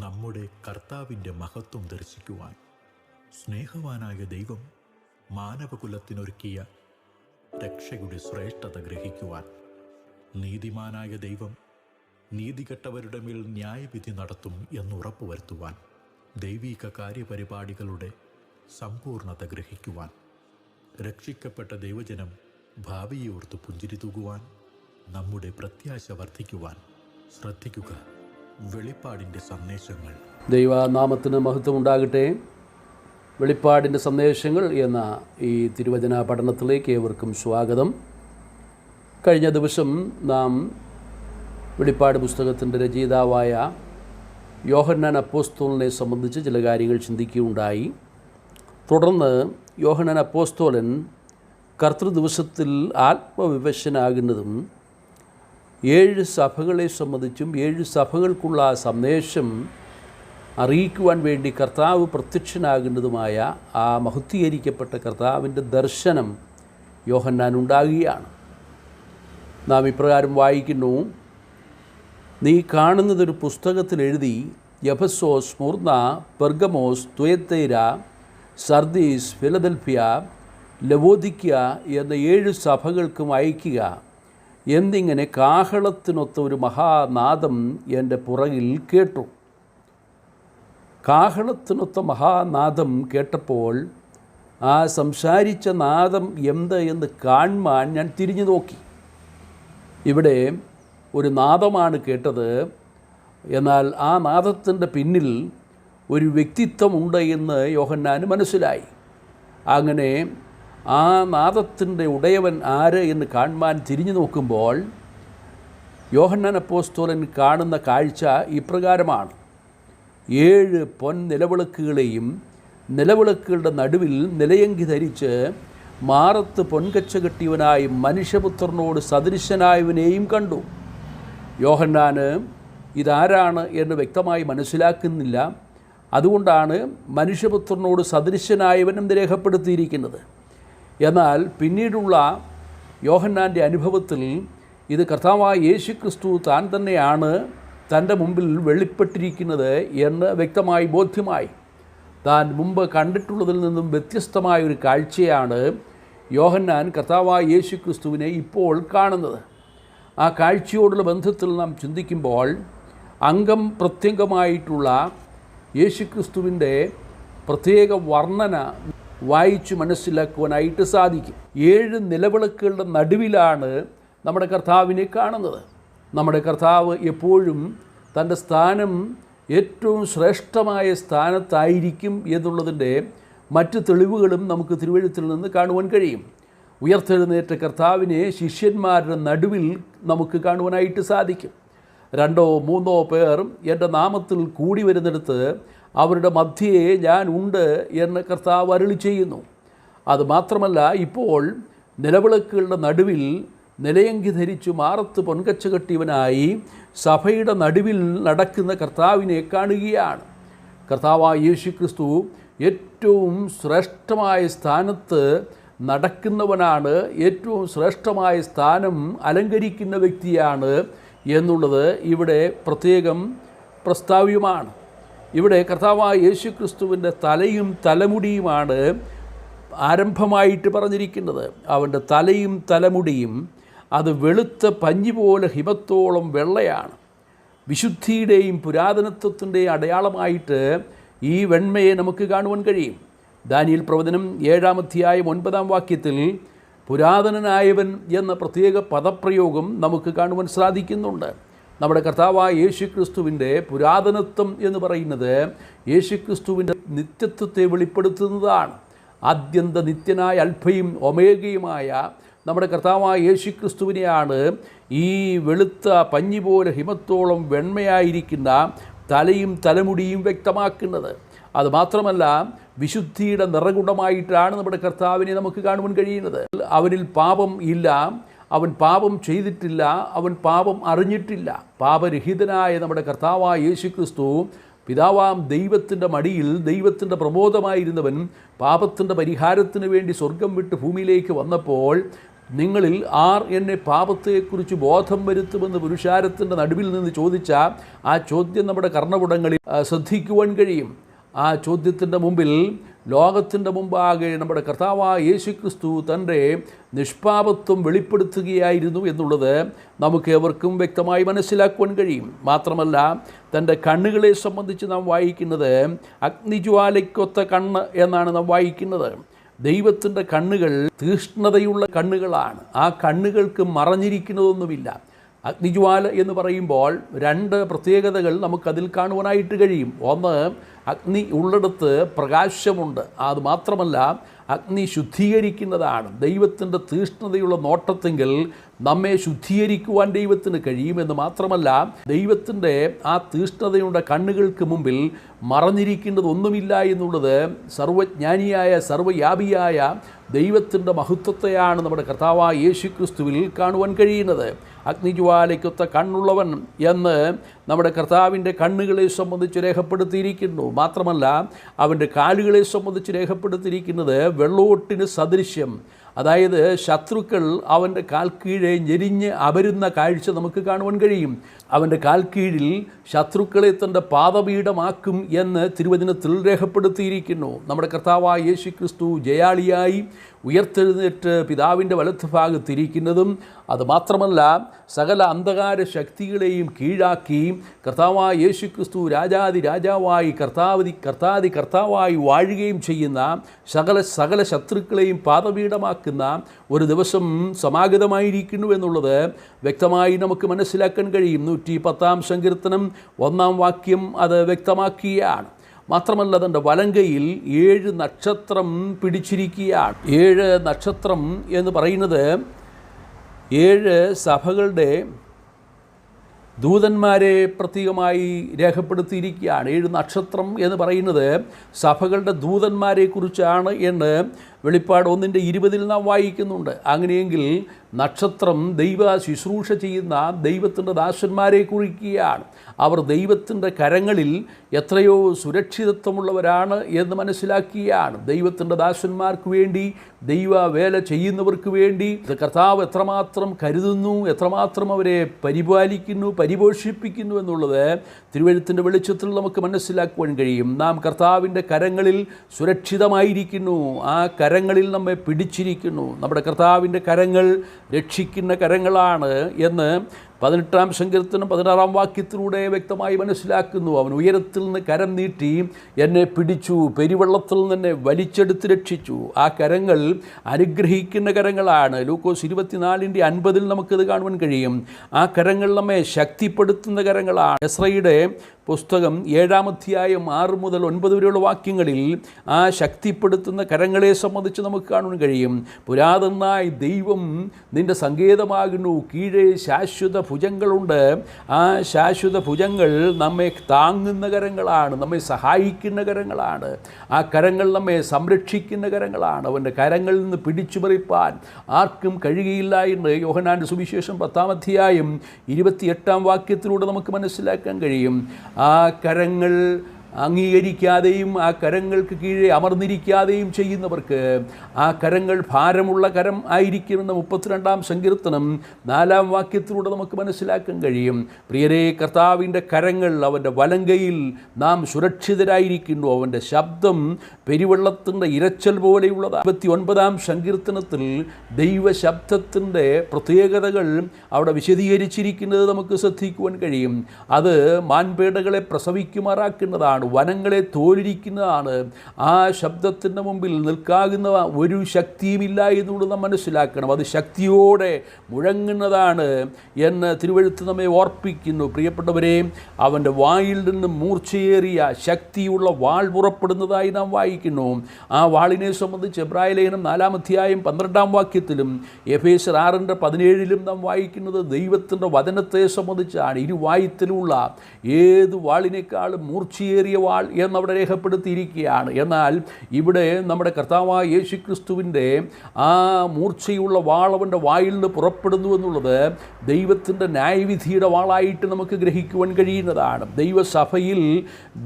നമ്മുടെ കർത്താവിൻ്റെ മഹത്വം ദർശിക്കുവാൻ സ്നേഹവാനായ ദൈവം മാനവകുലത്തിനൊരുക്കിയ രക്ഷയുടെ ശ്രേഷ്ഠത ഗ്രഹിക്കുവാൻ നീതിമാനായ ദൈവം നീതികെട്ടവരുടെ മേൽ ന്യായവിധി നടത്തും എന്നുറപ്പുവരുത്തുവാൻ ദൈവീക കാര്യപരിപാടികളുടെ സമ്പൂർണത ഗ്രഹിക്കുവാൻ രക്ഷിക്കപ്പെട്ട ദൈവജനം ഭാവിയോർത്ത് പുഞ്ചിരി തൂകുവാൻ നമ്മുടെ പ്രത്യാശ വർദ്ധിക്കുവാൻ ശ്രദ്ധിക്കുക. വെളിപ്പാടിൻ്റെ സന്ദേശങ്ങൾ. ദൈവനാമത്തിന് മഹത്വം ഉണ്ടാകട്ടെ. വെളിപ്പാടിൻ്റെ സന്ദേശങ്ങൾ എന്ന ഈ തിരുവചന പഠനത്തിലേക്ക് ഏവർക്കും സ്വാഗതം. കഴിഞ്ഞ ദിവസം നാം വെളിപ്പാട് പുസ്തകത്തിൻ്റെ രചയിതാവായ യോഹന്നാൻ അപ്പോസ്തോലനെ സംബന്ധിച്ച് ചില കാര്യങ്ങൾ ചിന്തിക്കുകയുണ്ടായി. തുടർന്ന് യോഹന്നാൻ അപ്പോസ്തോലൻ കർത്തൃദിവസത്തിൽ ആത്മവിവശനാകുന്നതും 7 സഭകളെ സംബന്ധിച്ചും 7 സഭകൾക്കുള്ള സന്ദേശം അറിയിക്കുവാൻ വേണ്ടി കർത്താവ് പ്രത്യക്ഷനാകുന്നതുമായ ആ മഹത്വീകരിക്കപ്പെട്ട കർത്താവിൻ്റെ ദർശനം യോഹന്നാൻ ഉണ്ടാകുകയാണ്. നാം ഇപ്രകാരം വായിക്കുന്നു: നീ കാണുന്നതൊരു പുസ്തകത്തിൽ എഴുതി Ephesus, Smyrna, Pergamos, തുയത്തൈര, Sardis, Philadelphia, ലവോദിക്യ എന്ന 7 സഭകൾക്കും അയക്കുക എന്നിങ്ങനെ കാഹളത്തിനൊത്ത ഒരു മഹാനാദം എൻ്റെ പുറകിൽ കേട്ടു. കാഹളത്തിനൊത്ത മഹാനാദം കേട്ടപ്പോൾ ആ സംസാരിച്ച നാദം എന്ത് എന്ന് കാണുവാൻ ഞാൻ തിരിഞ്ഞു നോക്കി. ഇവിടെ ഒരു നാദമാണ് കേട്ടത്. എന്നാൽ ആ നാദത്തിൻ്റെ പിന്നിൽ ഒരു വ്യക്തിത്വമുണ്ട് എന്ന് യോഹന്നാന് മനസ്സിലായി. അങ്ങനെ ആ നാദത്തിൻ്റെ ഉടയവൻ ആര് എന്ന് കാണുവാൻ തിരിഞ്ഞു നോക്കുമ്പോൾ യോഹന്നാൻ അപ്പോസ്തോലൻ കാണുന്ന കാഴ്ച ഇപ്രകാരമാണ്: 7 പൊൻ നിലവിളക്കുകളെയും നിലവിളക്കുകളുടെ നടുവിൽ നിലയങ്കി ധരിച്ച് മാറത്ത് പൊൻകച്ച കെട്ടിയവനായി മനുഷ്യപുത്രനോട് സദൃശനായവനെയും കണ്ടു. യോഹന്നാന് ഇതാരാണ് എന്ന് വ്യക്തമായി മനസ്സിലാക്കുന്നില്ല. അതുകൊണ്ടാണ് മനുഷ്യപുത്രനോട് സദൃശനായവനെന്ന് രേഖപ്പെടുത്തിയിരിക്കുന്നത്. എന്നാൽ പിന്നീടുള്ള യോഹന്നാൻ്റെ അനുഭവത്തിൽ ഇത് കർത്താവായ യേശുക്രിസ്തു താൻ തന്നെയാണ് തൻ്റെ മുമ്പിൽ വെളിപ്പെട്ടിരിക്കുന്നത് എന്ന് വ്യക്തമായി ബോധ്യമായി. താൻ മുമ്പ് കണ്ടിട്ടുള്ളതിൽ നിന്നും വ്യത്യസ്തമായ ഒരു കാഴ്ചയാണ് യോഹന്നാൻ കർത്താവായ യേശുക്രിസ്തുവിനെ ഇപ്പോൾ കാണുന്നത്. ആ കാഴ്ചയോടുള്ള ബന്ധത്തിൽ നാം ചിന്തിക്കുമ്പോൾ അംഗം പ്രത്യംഗമായിട്ടുള്ള യേശുക്രിസ്തുവിൻ്റെ പ്രത്യേക വർണ്ണന വായിച്ചു മനസ്സിലാക്കുവാനായിട്ട് സാധിക്കും. 7 നിലവിളക്കുകളുടെ നടുവിലാണ് നമ്മുടെ കർത്താവിനെ കാണുന്നത്. നമ്മുടെ കർത്താവ് എപ്പോഴും തൻ്റെ സ്ഥാനം ഏറ്റവും ശ്രേഷ്ഠമായ സ്ഥാനത്തായിരിക്കും എന്നുള്ളതിൻ്റെ മറ്റ് തെളിവുകളും നമുക്ക് തിരുവെഴുത്തിൽ നിന്ന് കാണുവാൻ കഴിയും. ഉയർത്തെഴുന്നേറ്റ കർത്താവിനെ ശിഷ്യന്മാരുടെ നടുവിൽ നമുക്ക് കാണുവാനായിട്ട് സാധിക്കും. 2 or 3 പേർ എൻ്റെ നാമത്തിൽ കൂടി വരുന്നിടത്ത് അവരുടെ മധ്യേ ഞാൻ ഉണ്ട് എന്ന് കർത്താവ് അരുളി ചെയ്യുന്നു. അതുമാത്രമല്ല, ഇപ്പോൾ നിലവിളക്കുകളുടെ നടുവിൽ നിലയങ്കി ധരിച്ചു മാറത്ത് പൊൻകച്ച കെട്ടിയവനായി സഭയുടെ നടുവിൽ നടക്കുന്ന കർത്താവിനെ കാണുകയാണ്. കർത്താവായ യേശുക്രിസ്തു ഏറ്റവും ശ്രേഷ്ഠമായ സ്ഥാനത്ത് നടക്കുന്നവനാണ്, ഏറ്റവും ശ്രേഷ്ഠമായ സ്ഥാനം അലങ്കരിക്കുന്ന വ്യക്തിയാണ് എന്നുള്ളത് ഇവിടെ പ്രത്യേകം പ്രസ്താവ്യമാണ്. ഇവിടെ കർത്താവായ യേശുക്രിസ്തുവിൻ്റെ തലയും തലമുടിയുമാണ് ആരംഭമായിട്ട് പറഞ്ഞിരിക്കുന്നത്. അവൻ്റെ തലയും തലമുടിയും അത് വെളുത്ത പഞ്ഞി പോലെ ഹിമത്തോളം വെള്ളയാണ്. വിശുദ്ധിയുടെയും പുരാതനത്വത്തിൻ്റെയും അടയാളമായിട്ട് ഈ വെണ്മയെ നമുക്ക് കാണുവാൻ കഴിയും. ദാനിയേൽ പ്രവചനം 7-ാം അധ്യായം 9-ാം വാക്യത്തിൽ പുരാതനനായവൻ എന്ന പ്രത്യേക പദപ്രയോഗം നമുക്ക് കാണുവാൻ സാധിക്കുന്നുണ്ട്. നമ്മുടെ കർത്താവായ യേശുക്രിസ്തുവിൻ്റെ പുരാതനത്വം എന്ന് പറയുന്നത് യേശുക്രിസ്തുവിൻ്റെ നിത്യത്വത്തെ വെളിപ്പെടുത്തുന്നതാണ്. ആദ്യന്ത നിത്യനായ അൽഫയും ഒമേഗയുമായ നമ്മുടെ കർത്താവായ യേശുക്രിസ്തുവിനെയാണ് ഈ വെളുത്ത പഞ്ഞി പോലെ ഹിമത്തോളം വെണ്മയായിരിക്കുന്ന തലയും തലമുടിയും വ്യക്തമാക്കുന്നത്. അതുമാത്രമല്ല, വിശുദ്ധിയുടെ നിറകുടമായിട്ടാണ് നമ്മുടെ കർത്താവിനെ നമുക്ക് കാണുവാൻ കഴിയുന്നത്. അവനിൽ പാപം ഇല്ല, അവൻ പാപം ചെയ്തിട്ടില്ല, അവൻ പാപം അറിഞ്ഞിട്ടില്ല. പാപരഹിതനായ നമ്മുടെ കർത്താവായ യേശുക്രിസ്തു പിതാവാം ദൈവത്തിൻ്റെ മടിയിൽ ദൈവത്തിൻ്റെ പ്രമോദമായിരുന്നവൻ പാപത്തിൻ്റെ പരിഹാരത്തിന് വേണ്ടി സ്വർഗം വിട്ട് ഭൂമിയിലേക്ക് വന്നപ്പോൾ നിങ്ങളിൽ ആർ എന്നെ പാപത്തെക്കുറിച്ച് ബോധം വരുത്തുമെന്ന് പുരുഷാരത്തിൻ്റെ നടുവിൽ നിന്ന് ചോദിച്ച ആ ചോദ്യം നമ്മുടെ കർണപുടങ്ങളിൽ ശ്രദ്ധിക്കുവാൻ കഴിയും. ആ ചോദ്യത്തിൻ്റെ മുമ്പിൽ ലോകത്തിൻ്റെ മുമ്പാകെ നമ്മുടെ കർത്താവായ യേശുക്രിസ്തു തൻ്റെ നിഷ്പാപത്വം വെളിപ്പെടുത്തുകയായിരുന്നു എന്നുള്ളത് നമുക്ക് ഏവർക്കും വ്യക്തമായി മനസ്സിലാക്കുവാൻ കഴിയും. മാത്രമല്ല, തൻ്റെ കണ്ണുകളെ സംബന്ധിച്ച് നാം വായിക്കുന്നത് അഗ്നിജ്വാലയ്ക്കൊത്ത കണ്ണ് എന്നാണ് നാം വായിക്കുന്നത്. ദൈവത്തിൻ്റെ കണ്ണുകൾ തീഷ്ണതയുള്ള കണ്ണുകളാണ്. ആ കണ്ണുകൾക്ക് മറഞ്ഞിരിക്കുന്നതൊന്നുമില്ല. അഗ്നിജ്വാല എന്ന് പറയുമ്പോൾ രണ്ട് പ്രത്യേകതകൾ നമുക്കതിൽ കാണുവാനായിട്ട് കഴിയും. ഒന്ന്, അഗ്നി ഉള്ളിടത്ത് പ്രകാശമുണ്ട്. അതുമാത്രമല്ല, അഗ്നി ശുദ്ധീകരിക്കുന്നതാണ്. ദൈവത്തിൻ്റെ തീഷ്ണതയുള്ള നോട്ടത്തെങ്കിൽ നമ്മെ ശുദ്ധീകരിക്കുവാൻ ദൈവത്തിന് കഴിയുമെന്ന് മാത്രമല്ല, ദൈവത്തിൻ്റെ ആ തീഷ്ണതയുടെ കണ്ണുകൾക്ക് മുമ്പിൽ മറഞ്ഞിരിക്കുന്നതൊന്നുമില്ല എന്നുള്ളത് സർവജ്ഞാനിയായ സർവ്വവ്യാപിയായ ദൈവത്തിൻ്റെ മഹത്വത്തെയാണ് നമ്മുടെ കർത്താവായ യേശുക്രിസ്തുവിൽ കാണുവാൻ കഴിയുന്നത്. അഗ്നിജ്വാലയ്ക്കൊത്ത കണ്ണുള്ളവൻ എന്ന് നമ്മുടെ കർത്താവിൻ്റെ കണ്ണുകളെ സംബന്ധിച്ച് രേഖപ്പെടുത്തിയിരിക്കുന്നു. മാത്രമല്ല, അവൻ്റെ കാലുകളെ സംബന്ധിച്ച് രേഖപ്പെടുത്തിയിരിക്കുന്നത് വെള്ളോട്ടിന് സദൃശ്യം. അതായത് ശത്രുക്കൾ അവൻ്റെ കാൽക്കീഴെ ഞെരിഞ്ഞ് അപരുന്ന കാഴ്ച നമുക്ക് കാണുവാൻ കഴിയും. അവൻ്റെ കാൽക്കീഴിൽ ശത്രുക്കളെ തൻ്റെ പാദപീഠമാക്കും എന്ന് തിരുവചനത്തിൽ രേഖപ്പെടുത്തിയിരിക്കുന്നു. നമ്മുടെ കർത്താവായ യേശുക്രിസ്തു ജയാളിയായി ഉയർത്തെഴുന്നേറ്റ് പിതാവിൻ്റെ വലത്ത് ഭാഗത്തിരിക്കുന്നതും അതുമാത്രമല്ല, സകല അന്ധകാര ശക്തികളെയും കീഴാക്കി കർത്താവായ യേശുക്രിസ്തു രാജാതി രാജാവായി കർത്താവായി വാഴുകയും ചെയ്യുന്ന സകല ശത്രുക്കളെയും പാദപീഠമാക്കുന്ന ഒരു ദിവസം സമാഗതമായിരിക്കുന്നു എന്നുള്ളത് വ്യക്തമായി നമുക്ക് മനസ്സിലാക്കാൻ കഴിയും. 110-ാം സങ്കീർത്തനം 1-ാം വാക്യം അത് വ്യക്തമാക്കിയാണ്. മാത്രമല്ല, തൻ്റെ വലങ്കയിൽ 7 നക്ഷത്രം പിടിച്ചിരിക്കുകയാണ്. 7 നക്ഷത്രം എന്ന് പറയുന്നത് 7 സഭകളുടെ ദൂതന്മാരെ പ്രത്യേകമായി രേഖപ്പെടുത്തിയിരിക്കുകയാണ്. 7 നക്ഷത്രം എന്ന് പറയുന്നത് സഭകളുടെ ദൂതന്മാരെ കുറിച്ചാണ് എന്ന് വെളിപ്പാട് 1:20 നാം വായിക്കുന്നുണ്ട്. അങ്ങനെയെങ്കിൽ നക്ഷത്രം ദൈവ ശുശ്രൂഷ ചെയ്യുന്ന ദൈവത്തിൻ്റെ ദാസന്മാരെ കുറിക്കുകയാണ്. അവർ ദൈവത്തിൻ്റെ കരങ്ങളിൽ എത്രയോ സുരക്ഷിതത്വമുള്ളവരാണ് എന്ന് മനസ്സിലാക്കിയാണ്. ദൈവത്തിൻ്റെ ദാസന്മാർക്ക് വേണ്ടി, ദൈവ വേല ചെയ്യുന്നവർക്ക് വേണ്ടി കർത്താവ് എത്രമാത്രം കരുതുന്നു, എത്രമാത്രം അവരെ പരിപാലിക്കുന്നു, പരിപോഷിപ്പിക്കുന്നു എന്നുള്ളത് തിരുവെഴുത്തിൻ്റെ വെളിച്ചത്തിൽ നമുക്ക് മനസ്സിലാക്കുവാൻ കഴിയും. നാം കർത്താവിൻ്റെ കരങ്ങളിൽ സുരക്ഷിതമായിരിക്കുന്നു. ആ കരങ്ങളിൽ നമ്മെ പിടിച്ചിരിക്കുന്നു. നമ്മുടെ കർത്താവിൻ്റെ കരങ്ങൾ രക്ഷിക്കുന്ന കരങ്ങളാണ് എന്ന് 18-ാം സങ്കീർത്തനം 16-ാം വാക്യത്തിലൂടെ വ്യക്തമായി മനസ്സിലാക്കുന്നു. അവൻ ഉയരത്തിൽ നിന്ന് കരം നീട്ടി എന്നെ പിടിച്ചു, പെരുവെള്ളത്തിൽ നിന്ന് എന്നെ വലിച്ചെടുത്ത് രക്ഷിച്ചു. ആ കരങ്ങൾ അനുഗ്രഹിക്കുന്ന കരങ്ങളാണ്. ലൂക്കോസ് 24:50 നമുക്കിത് കാണുവാൻ കഴിയും. ആ കരങ്ങൾ നമ്മെ ശക്തിപ്പെടുത്തുന്ന കരങ്ങളാണ്. എസ്രയുടെ പുസ്തകം 7-ാം അധ്യായം 6 മുതൽ 9 വരെയുള്ള വാക്യങ്ങളിൽ ആ ശക്തിപ്പെടുത്തുന്ന കരങ്ങളെ സംബന്ധിച്ച് നമുക്ക് കാണുവാൻ കഴിയും. പുരാതനായ ദൈവം നിൻ്റെ സങ്കേതമാകുന്നു, കീഴേ ശാശ്വത ഭുജങ്ങളുണ്ട്. ആ ശാശ്വത ഭുജങ്ങൾ നമ്മെ താങ്ങുന്ന കരങ്ങളാണ്, നമ്മെ സഹായിക്കുന്ന കരങ്ങളാണ്. ആ കരങ്ങൾ നമ്മെ സംരക്ഷിക്കുന്ന കരങ്ങളാണ്. അവൻ്റെ കരങ്ങളിൽ നിന്ന് പിടിച്ചു പറിപ്പാൻ ആർക്കും കഴിയുകയില്ല എന്ന് യോഹന്നാൻ്റെ സുവിശേഷം 10-ാം അധ്യായം 28-ാം വാക്യത്തിലൂടെ നമുക്ക് മനസ്സിലാക്കാൻ കഴിയും. ആ കരങ്ങൾ അംഗീകരിക്കാതെയും ആ കരങ്ങൾക്ക് കീഴെ അമർന്നിരിക്കാതെയും ചെയ്യുന്നവർക്ക് ആ കരങ്ങൾ ഭാരമുള്ള കരം ആയിരിക്കുമെന്ന് 32-ാം സങ്കീർത്തനം 4-ാം വാക്യത്തിലൂടെ നമുക്ക് മനസ്സിലാക്കാൻ കഴിയും. പ്രിയരേ, കർത്താവിൻ്റെ കരങ്ങൾ, അവൻ്റെ വലങ്കയിൽ നാം സുരക്ഷിതരായിരിക്കുന്നു. അവൻ്റെ ശബ്ദം പെരുവെള്ളത്തിൻ്റെ ഇരച്ചൽ പോലെയുള്ളതാണ്. 29-ാം സങ്കീർത്തനത്തിൽ ദൈവശബ്ദത്തിൻ്റെ പ്രത്യേകതകൾ അവിടെ വിശദീകരിച്ചിരിക്കുന്നത് നമുക്ക് ശ്രദ്ധിക്കുവാൻ കഴിയും. അത് മാൻപേടകളെ പ്രസവിക്കുമാറാക്കുന്നതാണ്, വനങ്ങളെ തോലിരിക്കുന്നതാണ്. ആ ശബ്ദത്തിൻ്റെ മുമ്പിൽ നിൽക്കാകുന്ന ഒരു ശക്തിയുമില്ല എന്നുള്ളത് നാം മനസ്സിലാക്കണം. അത് ശക്തിയോടെ മുഴങ്ങുന്നതാണ് എന്ന് തിരുവെഴുത്ത് നമ്മെ ഓർപ്പിക്കുന്നു. പ്രിയപ്പെട്ടവരെ, അവൻ്റെ വായിൽ നിന്ന് മൂർച്ചയേറിയ ശക്തിയുള്ള വാൾ പുറപ്പെടുന്നതായി നാം വായിക്കുന്നു. ആ വാളിനെ സംബന്ധിച്ച് എബ്രായ ലേഖനം 4-ാം അധ്യായം 12-ാം വാക്യത്തിലും എഫേസ്യർ 6:17 നാം വായിക്കുന്നത് ദൈവത്തിൻ്റെ വചനത്തെ സംബന്ധിച്ചാണ്. ഇരുവായുത്തിലുള്ള ഏത് വാളിനേക്കാളും മൂർച്ചയേറിയ മൂർച്ചയേറിയ വാൾ എന്നവിടെ രേഖപ്പെടുത്തിയിരിക്കുകയാണ്. എന്നാൽ ഇവിടെ നമ്മുടെ കർത്താവായ യേശുക്രിസ്തുവിൻ്റെ ആ മൂർച്ചയുള്ള വാൾ അവൻ്റെ വായിൽ നിന്ന് പുറപ്പെടുന്നു എന്നുള്ളത് ദൈവത്തിൻ്റെ ന്യായവിധിയുടെ വാളായിട്ട് നമുക്ക് ഗ്രഹിക്കുവാൻ കഴിയുന്നതാണ്. ദൈവസഭയിൽ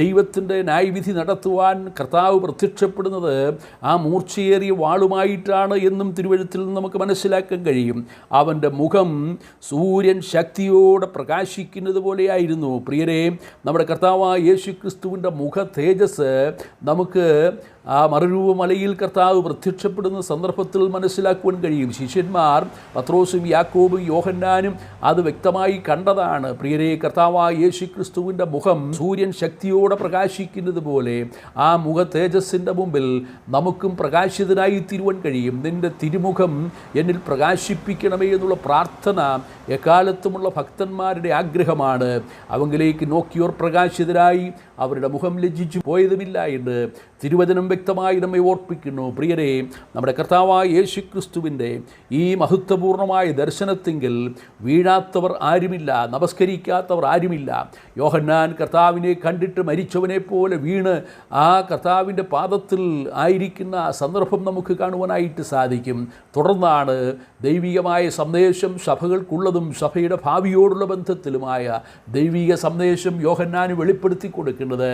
ദൈവത്തിൻ്റെ ന്യായവിധി നടത്തുവാൻ കർത്താവ് പ്രത്യക്ഷപ്പെടുന്നത് ആ മൂർച്ചയേറിയ വാളുമായിട്ടാണ് എന്നും തിരുവഴുത്തിൽ നിന്ന് നമുക്ക് മനസ്സിലാക്കാൻ കഴിയും. അവൻ്റെ മുഖം സൂര്യൻ ശക്തിയോടെ പ്രകാശിക്കുന്നത് പോലെയായിരുന്നു. പ്രിയരെ, നമ്മുടെ കർത്താവായ യേശുക്രിസ്തുവിൻ്റെ മുഖ തേജസ് നമുക്ക് ആ മറുരൂപമലയിൽ കർത്താവ് പ്രത്യക്ഷപ്പെടുന്ന സന്ദർഭത്തിൽ മനസ്സിലാക്കുവാൻ കഴിയും. ശിഷ്യന്മാർ പത്രോസും യാക്കോബും യോഹന്നാനും അത് വ്യക്തമായി കണ്ടതാണ്. പ്രിയരെ, കർത്താവായ യേശുക്രിസ്തുവിൻ്റെ മുഖം സൂര്യൻ ശക്തിയോടെ പ്രകാശിക്കുന്നത് പോലെ ആ മുഖ തേജസ്സിൻ്റെ മുമ്പിൽ നമുക്കും പ്രകാശിതനായി തീരുവാൻ കഴിയും. നിൻ്റെ തിരുമുഖം എന്നിൽ പ്രകാശിപ്പിക്കണമേ എന്നുള്ള പ്രാർത്ഥന എക്കാലത്തുമുള്ള ഭക്തന്മാരുടെ ആഗ്രഹമാണ്. അവങ്കിലേക്ക് നോക്കിയോർ പ്രകാശിതരായി അവരുടെ മുഖം ലജ്ജിച്ചു പോയതുമില്ല എന്ന് തിരുവചനം വ്യക്തമായി നമ്മെ ഓർപ്പിക്കുന്നു. പ്രിയരെ, നമ്മുടെ കർത്താവായ യേശുക്രിസ്തുവിൻ്റെ ഈ മഹത്വപൂർണമായ ദർശനത്തെങ്കിൽ വീഴാത്തവർ ആരുമില്ല, നമസ്കരിക്കാത്തവർ ആരുമില്ല. യോഹന്നാൻ കർത്താവിനെ കണ്ടിട്ട് മരിച്ചവനെ പോലെ വീണ് ആ കർത്താവിൻ്റെ പാദത്തിൽ ആയിരിക്കുന്ന സന്ദർഭം നമുക്ക് കാണുവാനായിട്ട് സാധിക്കും. തുടർന്നാണ് ദൈവികമായ സന്ദേശം സഭകൾക്കുള്ളതും സഭയുടെ ഭാവിയോടുള്ള ബന്ധത്തിലുമായ ദൈവിക സന്ദേശം യോഹന്നാന് വെളിപ്പെടുത്തി കൊടുക്കുന്നത്.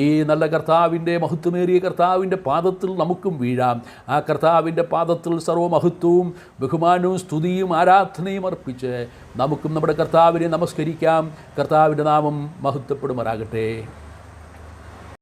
ഈ നല്ല കർത്താവിൻ്റെ മഹത്വമേറിയ കർത്താവിൻ്റെ പാദത്തിൽ നമുക്കും വീഴാം. ആ കർത്താവിൻ്റെ പാദത്തിൽ സർവ്വമഹത്വവും ബഹുമാനവും സ്തുതിയും ആരാധനയും അർപ്പിച്ച് നമുക്കും നമ്മുടെ കർത്താവിനെ നമസ്കരിക്കാം. കർത്താവിൻ്റെ നാമം മഹത്വപ്പെടുമാറാകട്ടെ.